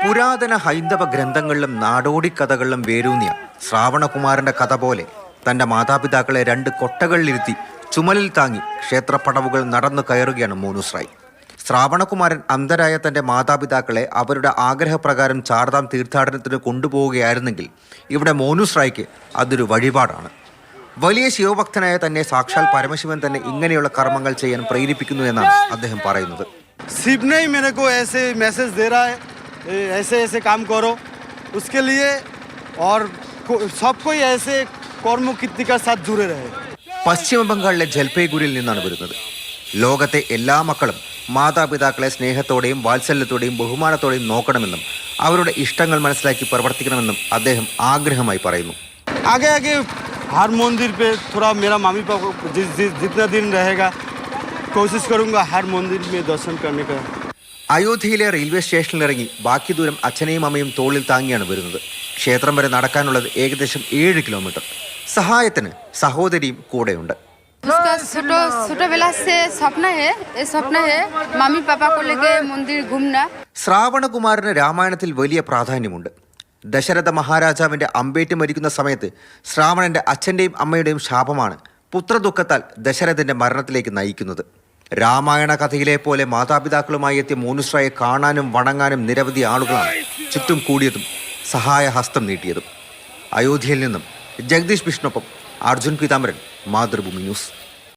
പുരാതന ഹൈന്ദവ ഗ്രന്ഥങ്ങളിലും നാടോടി കഥകളിലും വേരൂന്നിയ ശ്രാവണകുമാരന്റെ കഥ പോലെ തന്റെ മാതാപിതാക്കളെ 2 കൊട്ടകളിലിരുത്തി ചുമലിൽ താങ്ങി ക്ഷേത്രപ്പടവുകൾ നടന്നു കയറുകയാണ് മോനൂസ് റായ്. ശ്രാവണകുമാരൻ അന്ധരായ തന്റെ മാതാപിതാക്കളെ അവരുടെ ആഗ്രഹപ്രകാരം ചാർധാം തീർത്ഥാടനത്തിന് കൊണ്ടുപോവുകയായിരുന്നെങ്കിൽ ഇവിടെ മോനൂസ് റായ്ക്ക് അതൊരു വഴിപാടാണ്. വലിയ ശിവഭക്തനായ തന്നെ സാക്ഷാൽ പരമശിവൻ തന്നെ ഇങ്ങനെയുള്ള കർമ്മങ്ങൾ ചെയ്യാൻ പ്രേരിപ്പിക്കുന്നു എന്നാണ് അദ്ദേഹം പറയുന്നത്. शिव ने ही मेरे को ऐसे मैसेज दे रहा है, ऐसे ऐसे काम करो उसके लिए, और सब कोई ऐसे कर्म कीर्ति का साथ जुड़े रहे. പശ്ചിമ ബംഗാളിലെ ജൽപൈഗുരിയിൽ നിന്നാണ് വരുന്നത്. ലോകത്തെ എല്ലാ മക്കളും മാതാപിതാക്കളെ സ്നേഹത്തോടെയും വാത്സല്യത്തോടെയും ബഹുമാനത്തോടെയും നോക്കണമെന്നും അവരുടെ ഇഷ്ടങ്ങൾ മനസ്സിലാക്കി പ്രവർത്തിക്കണമെന്നും അദ്ദേഹം ആഗ്രഹമായി പറയുന്നു. आगे आगे हर मंदिर पे थोड़ा मेरा मम्मी पापा जितना दिन रहेगा कोशिश करूँगा हर मंदिर में दर्शन करने का. അയോധ്യയിലെ റെയിൽവേ സ്റ്റേഷനിൽ ഇറങ്ങി ബാക്കി ദൂരം അച്ഛനെയും അമ്മയും തോളിൽ താങ്ങിയാണ് വരുന്നത്. ക്ഷേത്രം വരെ നടക്കാനുള്ളത് ഏകദേശം 7 കിലോമീറ്റർ. സഹായത്തിന് സഹോദരിയും കൂടെയുണ്ട്. ശ്രാവണകുമാരന് രാമായണത്തിൽ വലിയ പ്രാധാന്യമുണ്ട്. ദശരഥ മഹാരാജാവിന്റെ അമ്പേറ്റ് മരിക്കുന്ന സമയത്ത് ശ്രാവണന്റെ അച്ഛൻ്റെയും അമ്മയുടെയും ശാപമാണ് പുത്രദുഃഖത്താൽ ദശരഥന്റെ മരണത്തിലേക്ക് നയിക്കുന്നത്. രാമായണ കഥയിലെ പോലെ മാതാപിതാക്കളുമായി എത്തിയ മോനൂസ് റായെ കാണാനും വണങ്ങാനും നിരവധി ആളുകളാണ് ചുറ്റും കൂടിയതും സഹായഹസ്തം നീട്ടിയതും. അയോധ്യയിൽ നിന്നും ജഗദീഷ് ബിഷ്ണൊപ്പം അർജുൻ പീതാംബരൻ, മാതൃഭൂമി ന്യൂസ്.